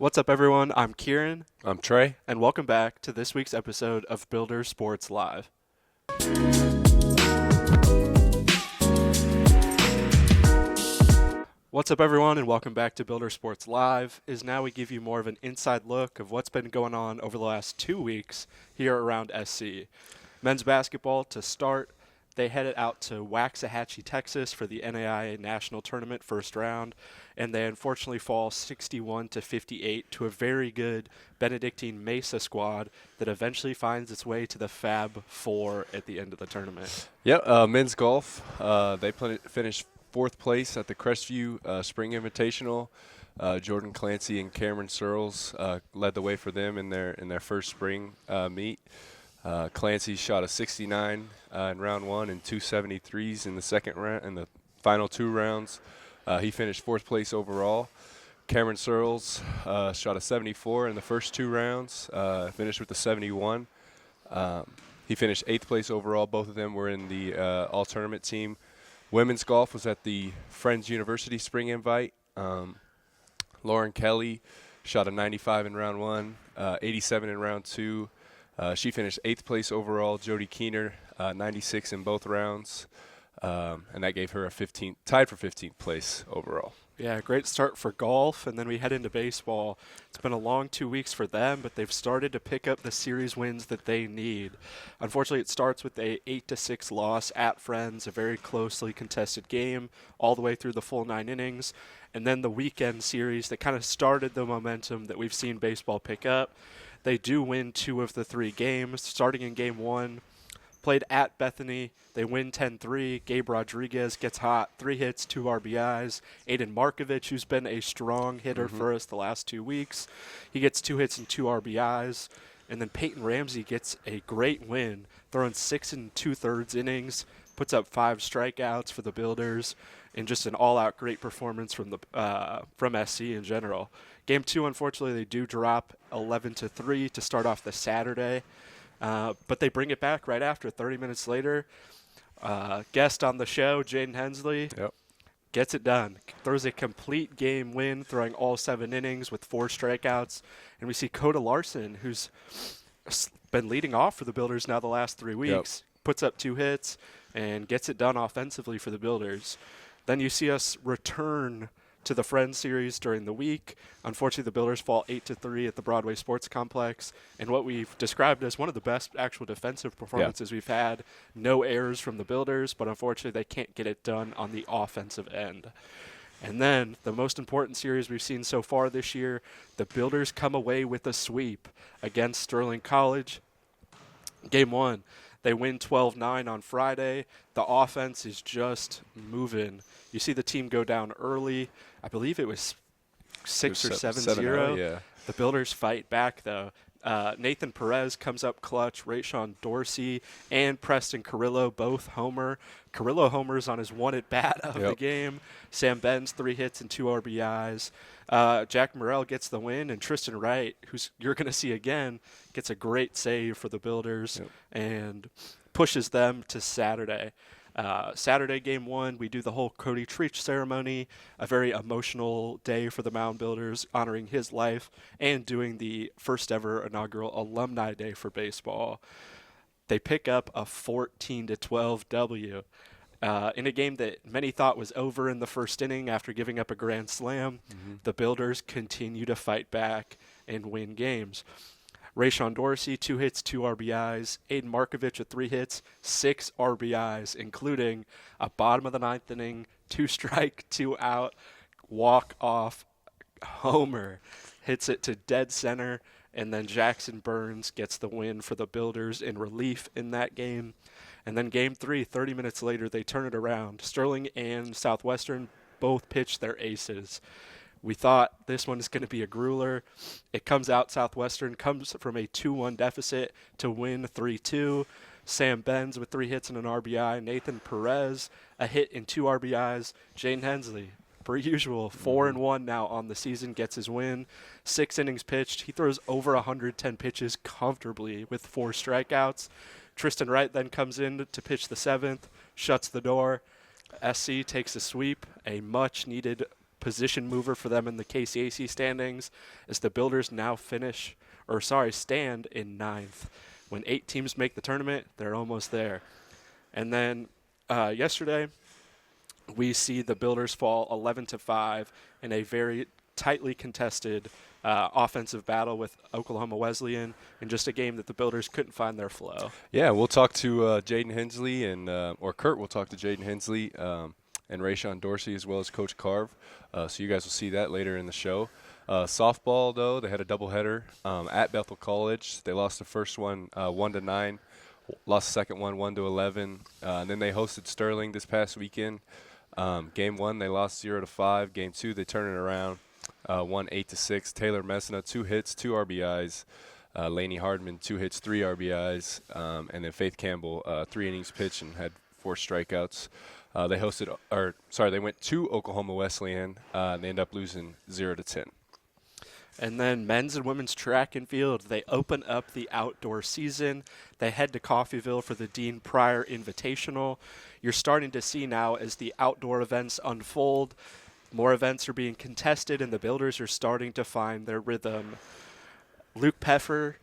What's up, everyone? I'm Kieran, I'm Trey. and welcome back to this week's episode of Builder Sports Live. What's up, everyone, and welcome back to Builder Sports Live. Is now we give you more of an inside look of what's been going on over the last 2 weeks here around SC. Men's basketball to start. They headed out to Waxahachie, Texas for the NAIA National Tournament first round, and they unfortunately fall 61-58 to a very good Benedictine Mesa squad that eventually finds its way to the Fab Four at the end of the tournament. Men's golf. They finished fourth place at the Crestview Spring Invitational. Jordan Clancy and Cameron Searles led the way for them in their first spring meet. Clancy shot a 69 in round one and 273s in the second round. In the final two rounds, he finished fourth place overall. Cameron Searles shot a 74 in the first two rounds, finished with a 71. He finished eighth place overall. Both of them were in the all-tournament team. Women's golf was at the Friends University Spring Invite. Lauren Kelly shot a 95 in round one, 87 in round two. She finished eighth place overall. Jody Keener, 96 in both rounds, and that gave her tied for 15th place overall. Yeah, great start for golf, and then we head into baseball. It's been a long 2 weeks for them, but they've started to pick up the series wins that they need. Unfortunately, it starts with a 8-6 loss at Friends, a very closely contested game all the way through the full 9 innings, and then the weekend series that kind of started the momentum that we've seen baseball pick up. They do win 2 of the 3 games, starting in game 1. Played at Bethany. They win 10-3. Gabe Rodriguez gets hot. 3 hits, 2 RBIs. Aiden Markovich, who's been a strong hitter for us the last 2 weeks, he gets 2 hits and 2 RBIs. And then Peyton Ramsey gets a great win, throwing 6 2/3 innings, puts up 5 strikeouts for the Builders, and just an all-out great performance from SC in general. Game 2, unfortunately, they do drop 11-3 to start off the Saturday. But they bring it back right after. 30 minutes later, guest on the show, Jaden Hensley, gets it done. Throws a complete game win, throwing all 7 innings with 4 strikeouts. And we see Coda Larson, who's been leading off for the Builders now the last 3 weeks, puts up 2 hits and gets it done offensively for the Builders. Then you see us return to the Friends series during the week. Unfortunately, the Builders fall 8-3 at the Broadway Sports Complex, and what we've described as one of the best actual defensive performances we've had. No errors from the Builders, but unfortunately they can't get it done on the offensive end. And then the most important series we've seen so far this year, the Builders come away with a sweep against Sterling College. Game 1. They win 12-9 on Friday. The offense is just moving. You see the team go down early. I believe it was 6 or 7-0. Yeah. The Builders fight back, though. Nathan Perez comes up clutch. Raisean Dorsey and Preston Carrillo both homer. Carrillo homers on his 1 at-bat of the game. Sam Benz, 3 hits and 2 RBIs. Jack Morrell gets the win, and Tristan Wright, who's you're going to see again, gets a great save for the Builders and pushes them to Saturday. Saturday, game 1, we do the whole Cody Treach ceremony, a very emotional day for the Mound Builders, honoring his life and doing the first ever inaugural Alumni Day for baseball. They pick up a 14-12 W. In a game that many thought was over in the first inning after giving up a grand slam, the Builders continue to fight back and win games. Raisean Dorsey, 2 hits, 2 RBIs. Aiden Markovich with 3 hits, 6 RBIs, including a bottom of the 9th inning, 2 strike, 2 out, walk-off homer. Hits it to dead center, and then Jackson Burns gets the win for the Builders in relief in that game. And then game 3, 30 minutes later, they turn it around. Sterling and Southwestern both pitch their aces. We thought this one is going to be a grueler. It comes out Southwestern, comes from a 2-1 deficit to win 3-2. Sam Benz with 3 hits and an RBI. Nathan Perez, a hit and 2 RBIs. Jaden Hensley, per usual, 4-1 now on the season, gets his win. 6 innings pitched. He throws over 110 pitches comfortably with 4 strikeouts. Tristan Wright then comes in to pitch the 7th, shuts the door. SC takes a sweep, a much-needed position mover for them in the KCAC standings, as the Builders now stand in ninth. When 8 teams make the tournament, they're almost there. And then yesterday, we see the Builders fall 11-5 in a very tightly contested offensive battle with Oklahoma Wesleyan in just a game that the Builders couldn't find their flow. Yeah, we'll talk to Jaden Hensley or Curt will talk to Jaden Hensley and Raisean Dorsey as well as Coach Carv. So you guys will see that later in the show. Softball, though, they had a doubleheader at Bethel College. They lost the first one 1-9, lost the second one 1-11, and then they hosted Sterling this past weekend. Game 1, they lost 0-5. Game 2, they turned it around, won 8-6. Taylor Messina, 2 hits, 2 RBIs. Laney Hardman, 2 hits, 3 RBIs. And then Faith Campbell, 3 innings pitched and had 4 strikeouts. They went to Oklahoma Wesleyan. And they ended up losing 0-10. And then men's and women's track and field, they open up the outdoor season. They head to Coffeyville for the Dean Pryor Invitational. You're starting to see now as the outdoor events unfold, more events are being contested and the Builders are starting to find their rhythm. Luke Peffer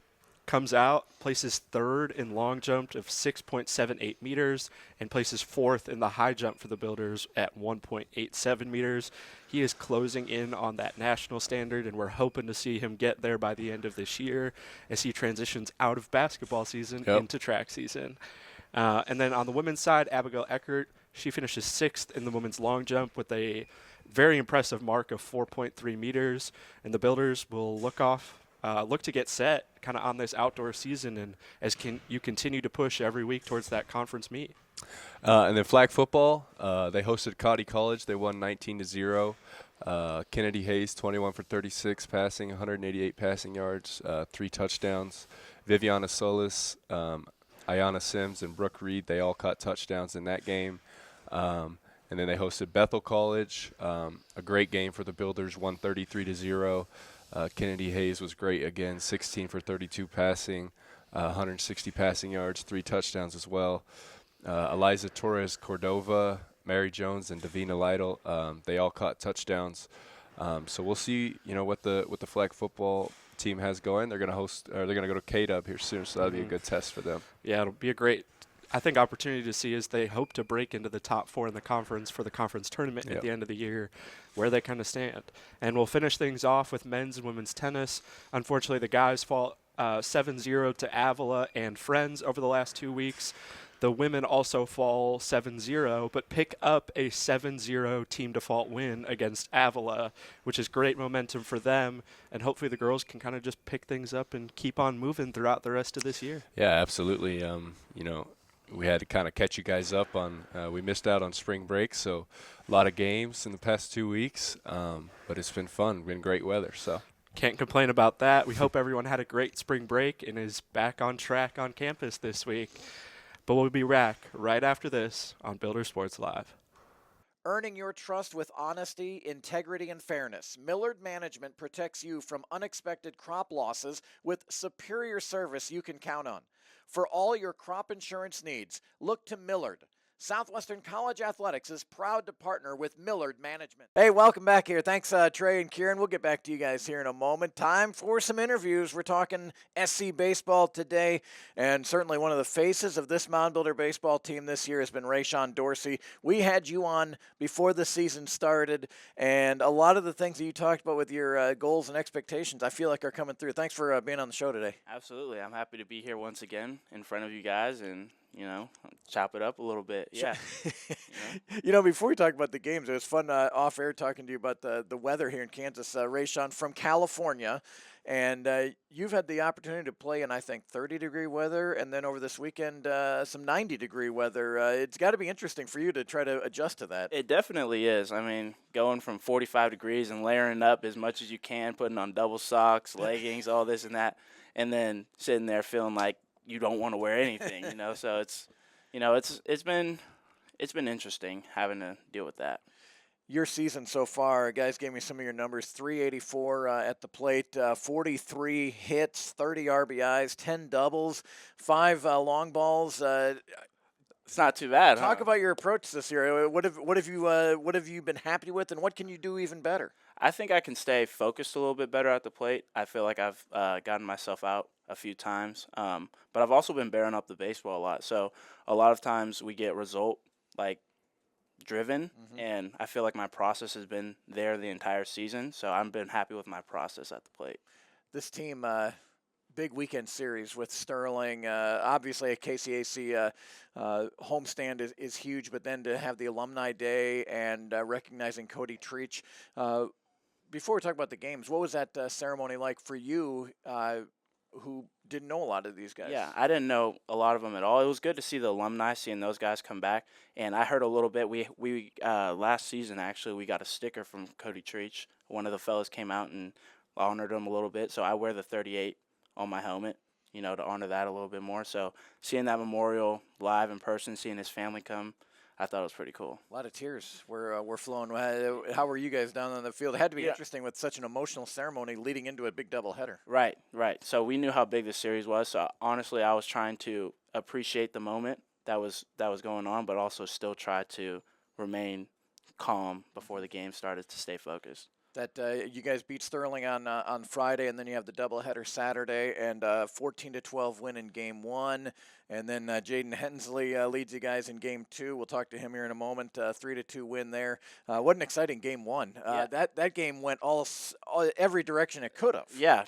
comes out, places 3rd in long jump of 6.78 meters, and places 4th in the high jump for the Builders at 1.87 meters. He is closing in on that national standard, and we're hoping to see him get there by the end of this year as he transitions out of basketball season into track season. And then on the women's side, Abigail Eckert, she finishes 6th in the women's long jump with a very impressive mark of 4.3 meters, and the Builders will look to get set kind of on this outdoor season, and as you continue to push every week towards that conference meet. And then flag football, they hosted Cotty College. They won 19-0. Kennedy Hayes, 21 for 36 passing, 188 passing yards, 3 touchdowns. Viviana Solis, Ayanna Sims, and Brooke Reed, they all caught touchdowns in that game. And then they hosted Bethel College, a great game for the Builders, won 33-0. Kennedy Hayes was great again, 16 for 32 passing, 160 passing yards, 3 touchdowns as well. Eliza Torres Cordova, Mary Jones, and Davina Lytle, they all caught touchdowns. So we'll see, what the flag football team has going. They're going to go to K-Dub here soon, so that'll be a good test for them. Yeah, it'll be a great, opportunity to see as they hope to break into the top 4 in the conference for the conference tournament at the end of the year, where they kind of stand. And we'll finish things off with men's and women's tennis. Unfortunately, the guys fall 7-0 to Avila and Friends over the last 2 weeks. The women also fall 7-0, but pick up a 7-0 team default win against Avila, which is great momentum for them. And hopefully the girls can kind of just pick things up and keep on moving throughout the rest of this year. Yeah, absolutely. We had to kind of catch you guys up on we missed out on spring break, so a lot of games in the past 2 weeks, but it's been fun, been great weather. So can't complain about that. We hope everyone had a great spring break and is back on track on campus this week. But we'll be back right after this on Builder Sports Live. Earning your trust with honesty, integrity, and fairness. Millard Management protects you from unexpected crop losses with superior service you can count on. For all your crop insurance needs, look to Millard. Southwestern College Athletics is proud to partner with Millard Management. Hey, welcome back here. Thanks, Trey and Kieran. We'll get back to you guys here in a moment. Time for some interviews. We're talking SC baseball today, and certainly one of the faces of this Mound Builder baseball team this year has been Raisean Dorsey. We had you on before the season started, and a lot of the things that you talked about with your goals and expectations, I feel like are coming through. Thanks for being on the show today. Absolutely. I'm happy to be here once again in front of you guys and chop it up a little bit. Yeah. Before we talk about the games, it was fun off air talking to you about the weather here in Kansas. Raisean from California, and you've had the opportunity to play in, I think, 30-degree weather, and then over this weekend, some 90-degree weather. It's got to be interesting for you to try to adjust to that. It definitely is. I mean, going from 45 degrees and layering up as much as you can, putting on double socks, leggings, all this and that, and then sitting there feeling like you don't want to wear anything, So it's been interesting having to deal with that. Your season so far, guys gave me some of your numbers: 384 at the plate, 43 hits, 30 RBIs, 10 doubles, 5 long balls. It's not too bad. Talk huh? about your approach this year. What have you been happy with, and what can you do even better? I think I can stay focused a little bit better at the plate. I feel like I've gotten myself out a few times, but I've also been bearing up the baseball a lot. So a lot of times we get result like driven, and I feel like my process has been there the entire season. So I've been happy with my process at the plate. This team, big weekend series with Sterling. Obviously, a KCAC homestand is huge, but then to have the Alumni Day and recognizing Cody Treach. Before we talk about the games, what was that ceremony like for you, who didn't know a lot of these guys? Yeah, I didn't know a lot of them at all. It was good to see the alumni, seeing those guys come back. And I heard a little bit. We last season actually we got a sticker from Cody Treach. One of the fellas came out and honored him a little bit. So I wear the 38 on my helmet, to honor that a little bit more. So seeing that memorial live in person, seeing his family come, I thought it was pretty cool. A lot of tears were flowing. How were you guys down on the field? It had to be interesting with such an emotional ceremony leading into a big doubleheader. Right. So we knew how big the series was. So honestly, I was trying to appreciate the moment that was going on, but also still try to remain calm before the game started to stay focused. That you guys beat Sterling on Friday, and then you have the doubleheader Saturday, and 14-12 win in Game 1. And then Jaden Hensley leads you guys in Game 2. We'll talk to him here in a moment. 3-2 win there. What an exciting Game 1. That game went every direction it could have. Yeah,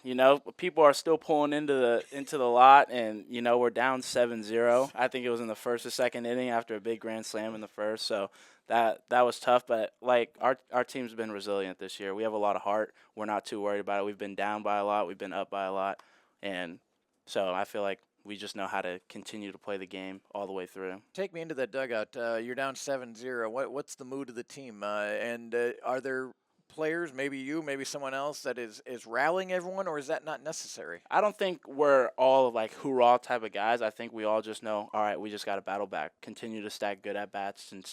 people are still pulling into the lot, and we're down 7-0. I think it was in the first or second inning after a big grand slam in the first. So that was tough, but like our team's been resilient this year. We have a lot of heart. We're not too worried about it. We've been down by a lot. We've been up by a lot, and so I feel like we just know how to continue to play the game all the way through. Take me into that dugout. You're down 7-0. What's the mood of the team? And are there players, maybe you, maybe someone else, that is rallying everyone, or is that not necessary? I don't think we're all like hoorah type of guys. I think we all just know, all right, we just got to battle back, continue to stack good at bats, and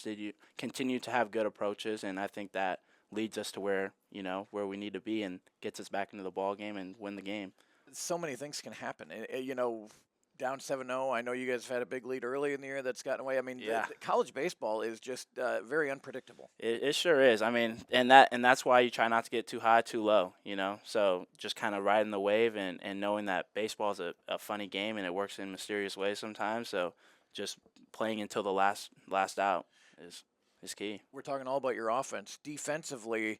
continue to have good approaches, and I think that leads us to where we need to be and gets us back into the ball game and win the game. So many things can happen. Down 7-0. I know you guys have had a big lead early in the year that's gotten away. I mean, yeah. College baseball is just very unpredictable. It sure is. I mean, and that's why you try not to get too high, too low, So just kind of riding the wave and knowing that baseball is a funny game and it works in mysterious ways sometimes. So just playing until the last out is key. We're talking all about your offense. Defensively,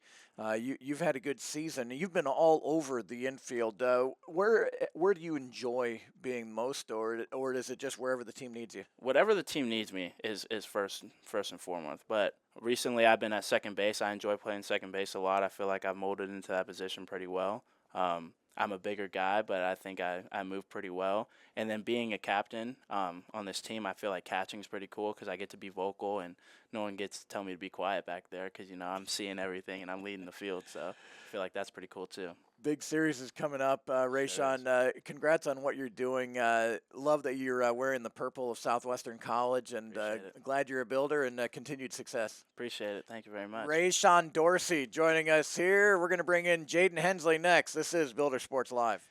you've had a good season. You've been all over the infield. Where do you enjoy being most, or is it just wherever the team needs you? Whatever the team needs me is first and foremost. But recently I've been at second base. I enjoy playing second base a lot. I feel like I've molded into that position pretty well. I'm a bigger guy, but I think I move pretty well. And then being a captain on this team, I feel like catching is pretty cool because I get to be vocal and no one gets to tell me to be quiet back there because, I'm seeing everything and I'm leading the field. So I feel like that's pretty cool too. Big series is coming up, Raisean. Congrats on what you're doing. Love that you're wearing the purple of Southwestern College, and glad you're a builder, and continued success. Appreciate it. Thank you very much. Raisean Dorsey joining us here. We're going to bring in Jaden Hensley next. This is Builder Sports Live.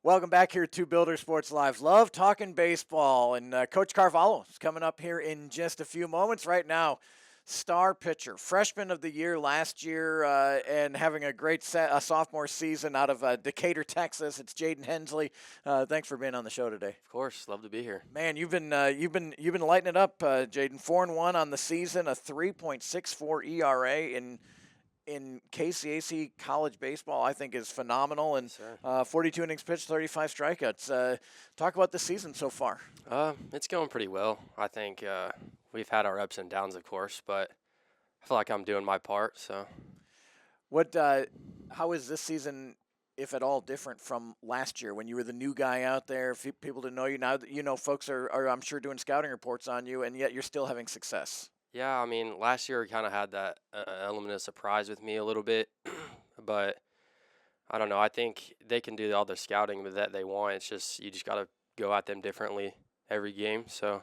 Welcome back here to Builder Sports Live. Love talking baseball, and Coach Carvalho is coming up here in just a few moments. Right now, star pitcher, freshman of the year last year, and having a great sophomore season out of Decatur, Texas. It's Jaden Hensley. Thanks for being on the show today. Of course, love to be here. Man, you've been lighting it up, Jaden. 4-1 on the season, a 3.64 ERA in KCAC college baseball, I think, is phenomenal. And 42 innings pitched, 35 strikeouts. Talk about the season so far. It's going pretty well. I think we've had our ups and downs, of course, but I feel like I'm doing my part. So, how is this season, if at all, different from last year when you were the new guy out there? People didn't know you. Now that folks are I'm sure doing scouting reports on you, and yet you're still having success. Yeah, I mean, last year we kind of had that element of surprise with me a little bit, but I don't know. I think they can do all the scouting that they want. It's just you just got to go at them differently every game. So,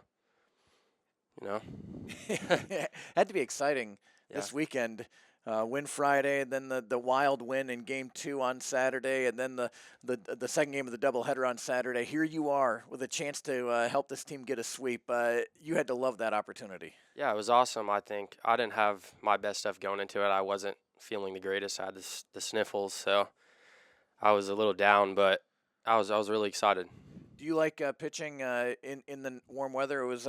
Had to be exciting this weekend. win Friday, and then the wild win in Game 2 on Saturday, and then the second game of the doubleheader on Saturday. Here you are with a chance to help this team get a sweep. You had to love that opportunity. Yeah, it was awesome. I think I didn't have my best stuff going into it. I wasn't feeling the greatest. I had the sniffles, so I was a little down, but I was really excited. Do you like pitching in the warm weather? It was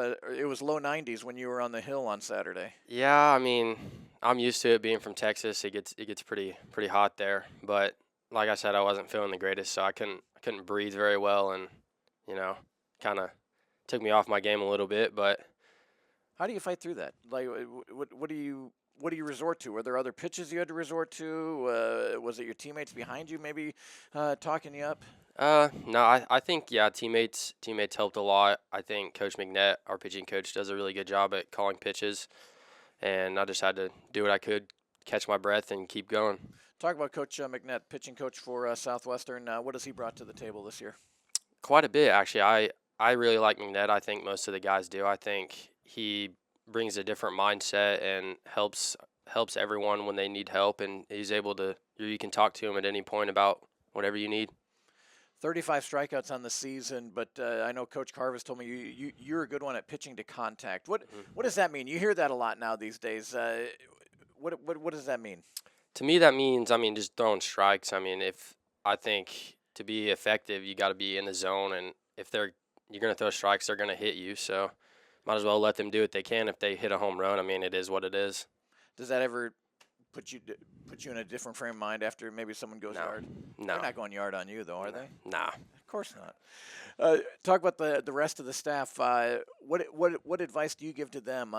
low 90s when you were on the hill on Saturday. Yeah, I mean, I'm used to it being from Texas. It gets pretty hot there, but like I said, I wasn't feeling the greatest, so I couldn't breathe very well, and kind of took me off my game a little bit. But how do you fight through that? Like, what do you resort to? Were there other pitches you had to resort to? Was it your teammates behind you maybe talking you up? No, I think teammates helped a lot. I think Coach McNett, our pitching coach, does a really good job at calling pitches, and I just had to do what I could, catch my breath, and keep going. Talk about Coach McNett, pitching coach for Southwestern. What has he brought to the table this year? Quite a bit, actually. I really like McNett. I think most of the guys do. I think he brings a different mindset and helps everyone when they need help, and he's able to. You can talk to him at any point about whatever you need. 35 strikeouts on the season, but I know Coach Carvalho told me you're a good one at pitching to contact. What does that mean? You hear that a lot now these days. What does that mean? To me, that means just throwing strikes. I think to be effective, you got to be in the zone, and if you're going to throw strikes, they're going to hit you. So might as well let them do what they can. If they hit a home run, it is what it is. Does that ever put you in a different frame of mind after maybe someone goes yard? No. They're not going yard on you, though, are they? Nah. Of course not. Talk about the rest of the staff. What advice do you give to them,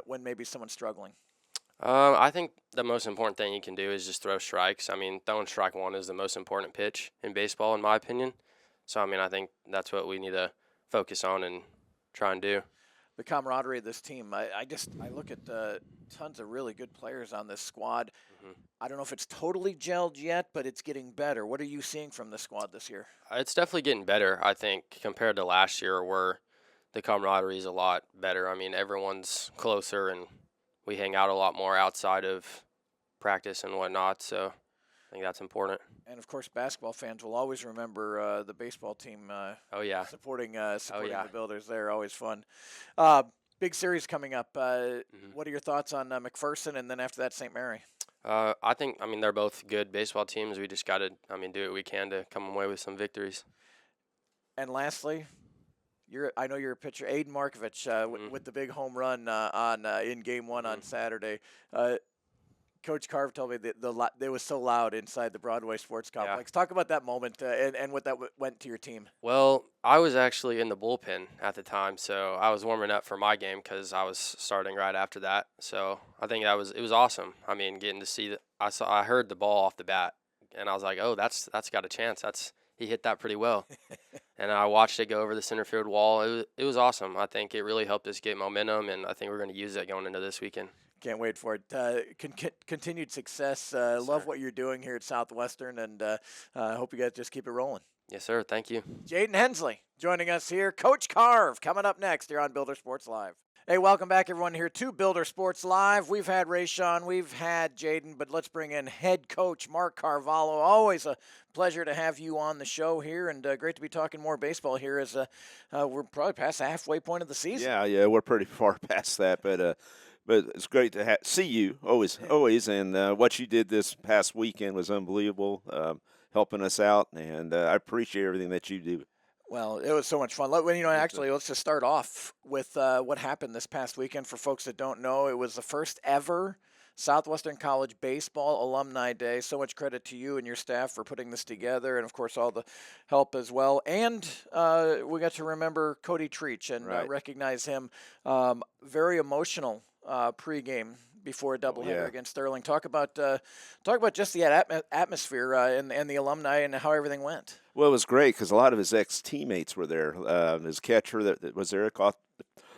when maybe someone's struggling? I think the most important thing you can do is just throw strikes. Throwing strike one is the most important pitch in baseball, in my opinion. So, I think that's what we need to focus on and try and do. The camaraderie of this team. I look at tons of really good players on this squad. Mm-hmm. I don't know if it's totally gelled yet, but it's getting better. What are you seeing from the squad this year? It's definitely getting better, I think, compared to last year where the camaraderie is a lot better. Everyone's closer, and we hang out a lot more outside of practice and whatnot, so I think that's important. And, of course, basketball fans will always remember the baseball team supporting the Builders. They're always fun. Big series coming up. What are your thoughts on McPherson and then after that St. Mary? I think, they're both good baseball teams. We just got to, do what we can to come away with some victories. And lastly, I know you're a pitcher, Aiden Markovich, with the big home run in Game 1 on Saturday. Coach Carv told me that it was so loud inside the Broadway Sports Complex. Yeah. Talk about that moment and what that went to your team. Well, I was actually in the bullpen at the time, so I was warming up for my game because I was starting right after that. So I think it was awesome. Getting to see I heard the ball off the bat, and I was like, oh, that's got a chance. He hit that pretty well. And I watched it go over the center field wall. It was awesome. I think it really helped us get momentum, and I think we're going to use it going into this weekend. Can't wait for it. Continued success. Love what you're doing here at Southwestern, and I hope you guys just keep it rolling. Yes, sir. Thank you. Jaden Hensley joining us here. Coach Carv coming up next here on Builder Sports Live. Hey, welcome back, everyone, here to Builder Sports Live. We've had Raisean, we've had Jaden, but let's bring in head coach Mark Carvalho. Always a pleasure to have you on the show here, and great to be talking more baseball here as we're probably past the halfway point of the season. Yeah, we're pretty far past that, but it's great to see you always, and what you did this past weekend was unbelievable, helping us out, and I appreciate everything that you do. Well, it was so much fun. Actually, let's just start off with what happened this past weekend. For folks that don't know, it was the first ever Southwestern College Baseball Alumni Day. So much credit to you and your staff for putting this together, and, of course, all the help as well. And we got to remember Cody Treach and recognize him. Very emotional pregame before a doubleheader against Sterling. Talk about just the atmosphere and the alumni and how everything went. Well, it was great because a lot of his ex-teammates were there. His catcher that was there caught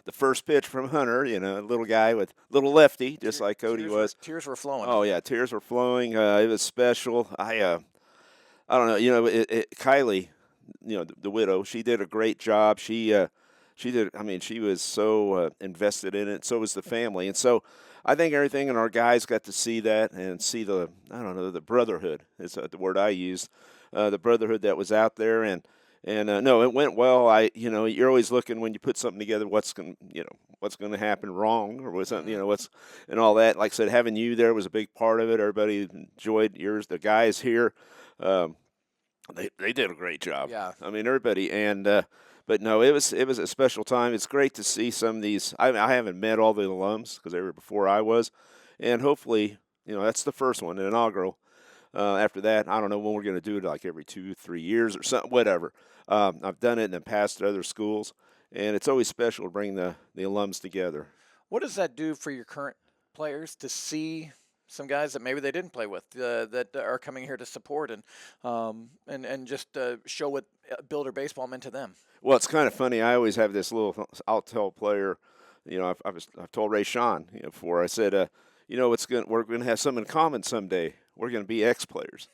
the first pitch from Hunter, a little guy with little lefty, just like Cody was. Tears were flowing. Oh, yeah, tears were flowing. It was special. I don't know. Kylie, the widow, she did a great job. She she did. I mean, she was so invested in it. So was the family, and so I think everything and our guys got to see that and see the the brotherhood is the word I used, the brotherhood that was out there and no, it went well. You're always looking when you put something together, what's going to happen wrong or what's what's and all that. Like I said, having you there was a big part of it. Everybody enjoyed yours. The guys here, they did a great job. Yeah. I mean everybody but no, it was a special time. It's great to see some of these. I haven't met all the alums because they were before I was, and hopefully that's the first one, an inaugural. After that, I don't know when we're going to do it, like every 2-3 years or something, whatever. I've done it in the past at other schools, and it's always special to bring the alums together. What does that do for your current players to see some guys that maybe they didn't play with that are coming here to support and just show what Builder baseball meant to them? Well, it's kind of funny. I always have this little. I'll tell a player, I've told Raisean before. I said, we're going to have something in common someday. We're going to be ex-players,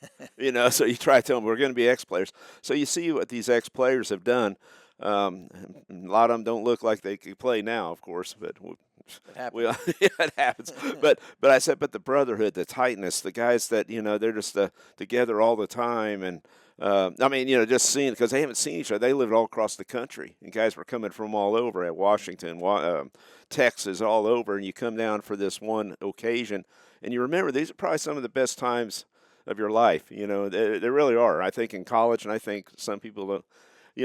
So you try to tell them we're going to be ex-players. So you see what these ex-players have done. A lot of them don't look like they could play now, of course, but it happens. it happens. But I said, but the brotherhood, the tightness, the guys that they're just together all the time, and just seeing because they haven't seen each other. They lived all across the country, and guys were coming from all over at Washington, Texas, all over, and you come down for this one occasion. And you remember these are probably some of the best times of your life. They really are. I think in college, and I think some people don't.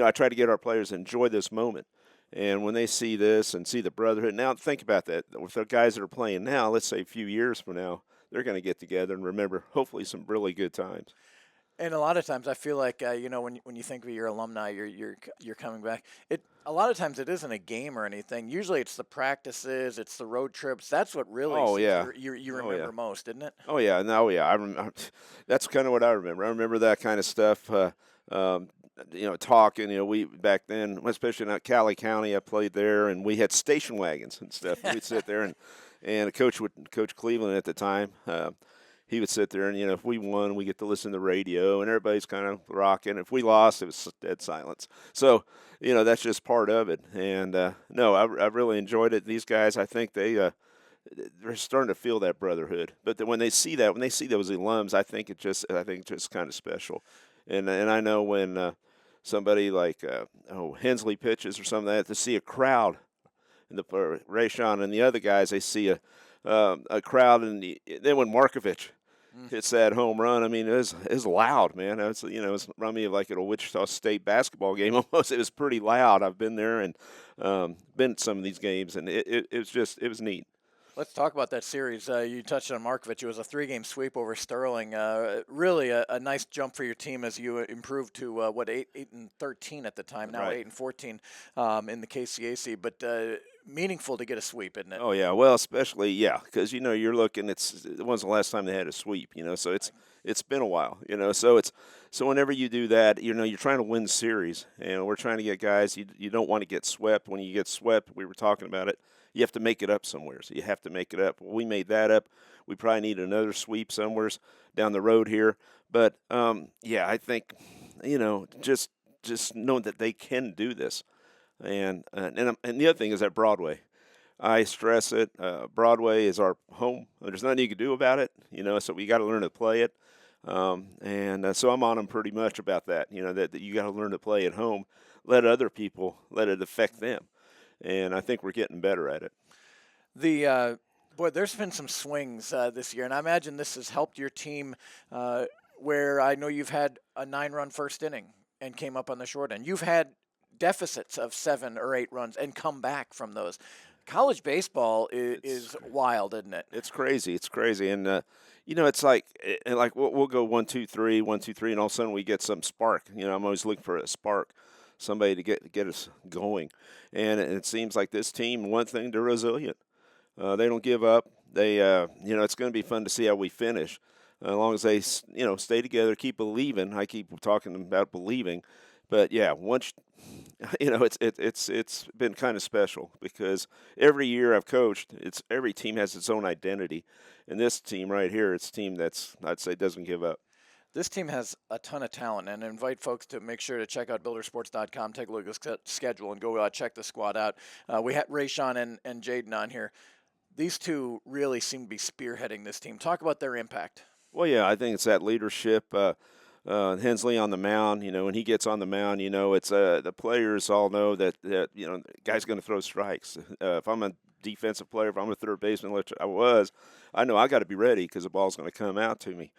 I try to get our players to enjoy this moment. And when they see this and see the brotherhood, now think about that. With the guys that are playing now, let's say a few years from now, they're going to get together and remember hopefully some really good times. And a lot of times, I feel like when you think of your alumni, you're coming back. A lot of times it isn't a game or anything. Usually it's the practices, it's the road trips. That's what really you remember most, isn't it? Oh yeah, no, yeah. I remember. That's kind of what I remember. I remember that kind of stuff. Talking. We back then, especially in Cali County, I played there, and we had station wagons and stuff. We'd sit there and Coach Cleveland at the time. He would sit there and, if we won, we get to listen to the radio and everybody's kind of rocking. If we lost, it was dead silence. So, that's just part of it. And, no, I really enjoyed it. These guys, I think they're starting to feel that brotherhood. But when they see those alums, I think it's just kind of special. And I know when somebody like Hensley pitches or something like that, to see a crowd, and Raisean and the other guys, they see a crowd, and then when Markovich hits that home run, I mean, it was loud, man. It reminded me of like at a Wichita State basketball game almost. It was pretty loud. I've been there and been at some of these games, and it was neat. Let's talk about that series. You touched on Markovich. It was a 3-game sweep over Sterling. Really a nice jump for your team as you improved to 8-13 at the time. Now Right. 8-14 in the KCAC. But meaningful to get a sweep, isn't it? Oh yeah, well, especially because you're looking. When's the last time they had a sweep? So it's been a while. So whenever you do that, you're trying to win the series, and we're trying to get guys. You don't want to get swept. When you get swept, we were talking about it. You have to make it up somewhere. So you have to make it up. We made that up. We probably need another sweep somewhere down the road here. But I think just knowing that they can do this. And the other thing is at Broadway. I stress it. Broadway is our home. There's nothing you can do about it, so we got to learn to play it. So I'm on them pretty much about that, that you got to learn to play at home. Let it affect them. And I think we're getting better at it. There's been some swings this year, and I imagine this has helped your team where I know you've had a 9-run first inning and came up on the short end. You've had deficits of 7 or 8 runs and come back from those. College baseball is wild, isn't it? It's crazy. And, it's like we'll go 1-2-3, 1-2-3, and all of a sudden we get some spark. I'm always looking for a spark, somebody to get us going. And it seems like this team, one thing, they're resilient. They don't give up. They, it's going to be fun to see how we finish. As long as they, stay together, keep believing. I keep talking about believing. But, once, it's been kind of special because every year I've coached, every team has its own identity. And this team right here, it's a team I'd say doesn't give up. This team has a ton of talent, and I invite folks to make sure to check out buildersports.com, take a look at the schedule, and go check the squad out. We had Raisean and Jaden on here. These two really seem to be spearheading this team. Talk about their impact. Well, yeah, I think it's that leadership. Hensley on the mound, when he gets on the mound, it's the players all know that the guy's going to throw strikes. If I'm a defensive player, if I'm a third baseman, which I know I got to be ready because the ball's going to come out to me.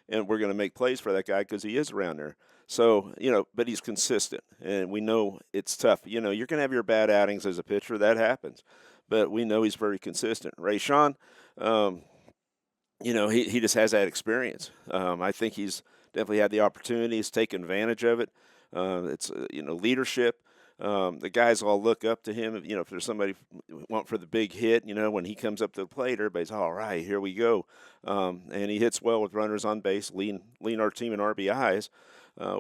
And we're going to make plays for that guy because he is around there. So, but he's consistent, and we know it's tough. You're going to have your bad outings as a pitcher. That happens. But we know he's very consistent. Raisean, he just has that experience. I think he's definitely had the opportunities, taken advantage of it. It's leadership. The guys all look up to him. If there's somebody want for the big hit, when he comes up to the plate, everybody's all right. Here we go. And he hits well with runners on base, lead our team in RBIs,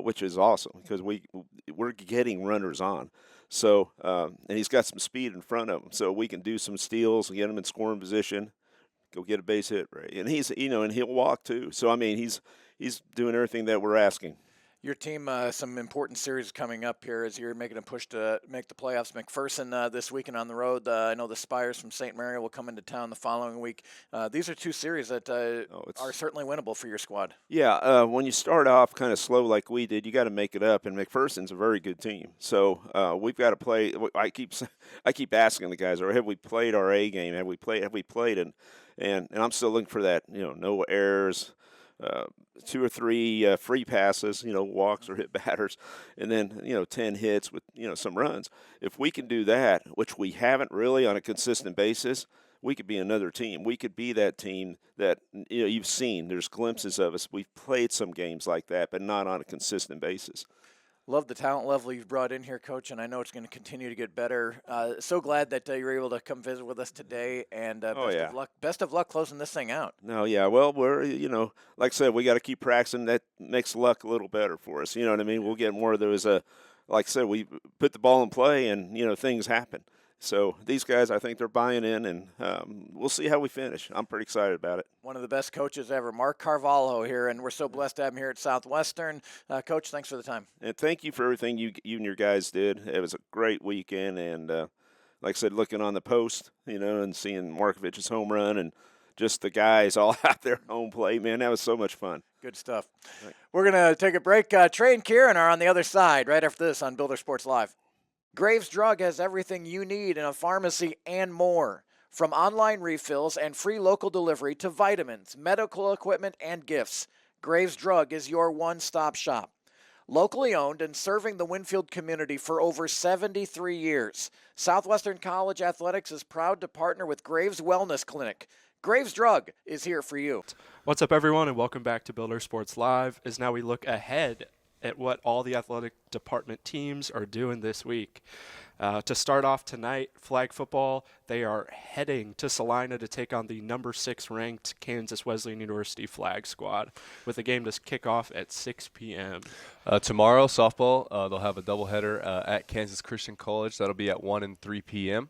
which is awesome because we're getting runners on. So and he's got some speed in front of him, so we can do some steals and get him in scoring position. Go get a base hit, right? And he's and he'll walk too. So I mean, he's doing everything that we're asking. Your team, some important series coming up here as you're making a push to make the playoffs. McPherson this weekend on the road. I know the Spires from St. Mary will come into town the following week. These are two series that are certainly winnable for your squad. Yeah, when you start off kind of slow like we did, you got to make it up. And McPherson's a very good team, so we've got to play. I keep asking the guys, or have we played our A game? Have we played? And I'm still looking for that. No errors. 2 or 3 free passes, walks or hit batters, and then 10 hits with some runs. If we can do that, which we haven't really on a consistent basis, we could be another team. We could be that team that you've seen. There's glimpses of us. We've played some games like that, but not on a consistent basis. Love the talent level you've brought in here, Coach, and I know it's going to continue to get better. So glad that you were able to come visit with us today, and best of luck closing this thing out. No, yeah, well, we're, like I said, we got to keep practicing. That makes luck a little better for us. You know what I mean? We'll get more of those, like I said, we put the ball in play and, things happen. So these guys, I think they're buying in, and we'll see how we finish. I'm pretty excited about it. One of the best coaches ever, Mark Carvalho here, and we're so blessed to have him here at Southwestern. Coach, thanks for the time. And thank you for everything you and your guys did. It was a great weekend, and like I said, looking on the post, and seeing Markovich's home run and just the guys all out there home plate, man, that was so much fun. Good stuff. Right. We're going to take a break. Trey and Kieran are on the other side right after this on Builder Sports Live. Graves Drug has everything you need in a pharmacy and more. From online refills and free local delivery to vitamins, medical equipment, and gifts, Graves Drug is your one-stop shop. Locally owned and serving the Winfield community for over 73 years, Southwestern College Athletics is proud to partner with Graves Wellness Clinic. Graves Drug is here for you. What's up, everyone, and welcome back to Builder Sports Live. As now we look ahead at what all the athletic department teams are doing this week. To start off tonight, flag football, they are heading to Salina to take on the number 6 ranked Kansas Wesleyan University flag squad with a game to kick off at 6 p.m. Tomorrow, softball, they'll have a doubleheader at Kansas Christian College. That'll be at 1 and 3 p.m.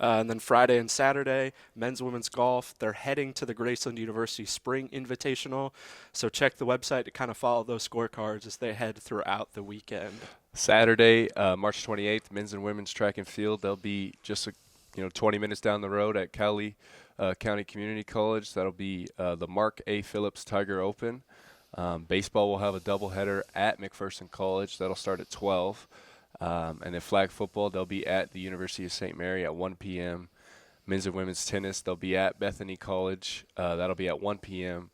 And then Friday and Saturday, men's and women's golf, they're heading to the Graceland University Spring Invitational. So check the website to kind of follow those scorecards as they head throughout the weekend. Saturday, March 28th, men's and women's track and field. They'll be just 20 minutes down the road at Cowley County Community College. That'll be the Mark A. Phillips Tiger Open. Baseball will have a doubleheader at McPherson College. That'll start at 12. And then flag football, they'll be at the University of St. Mary at 1 p.m. Men's and women's tennis, they'll be at Bethany College. That'll be at 1 p.m.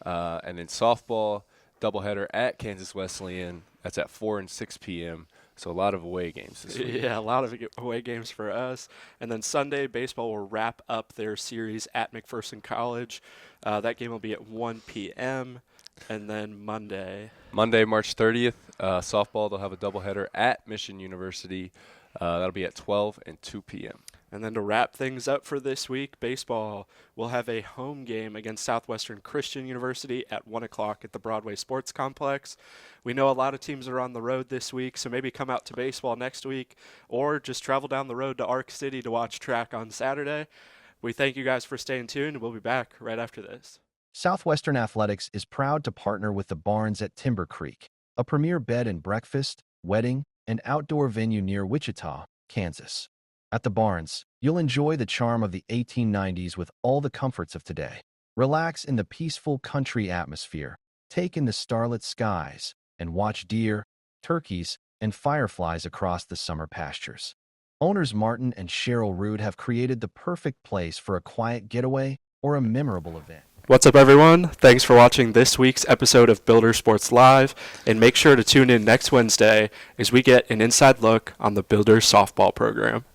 And then softball, doubleheader at Kansas Wesleyan. That's at 4 and 6 p.m. So a lot of away games this week. Yeah, a lot of away games for us. And then Sunday, baseball will wrap up their series at McPherson College. That game will be at 1 p.m. And then Monday, March 30th, softball, they'll have a doubleheader at Mission University. That'll be at 12 and 2 p.m. And then to wrap things up for this week, baseball will have a home game against Southwestern Christian University at 1 o'clock at the Broadway Sports Complex. We know a lot of teams are on the road this week, so maybe come out to baseball next week or just travel down the road to Arc City to watch track on Saturday. We thank you guys for staying tuned, and we'll be back right after this. Southwestern Athletics is proud to partner with the Barns at Timber Creek, a premier bed and breakfast, wedding, and outdoor venue near Wichita, Kansas. At the Barns, you'll enjoy the charm of the 1890s with all the comforts of today. Relax in the peaceful country atmosphere, take in the starlit skies, and watch deer, turkeys, and fireflies across the summer pastures. Owners Martin and Cheryl Rood have created the perfect place for a quiet getaway or a memorable event. What's up, everyone? Thanks for watching this week's episode of Builder Sports Live, and make sure to tune in next Wednesday as we get an inside look on the Builder softball program.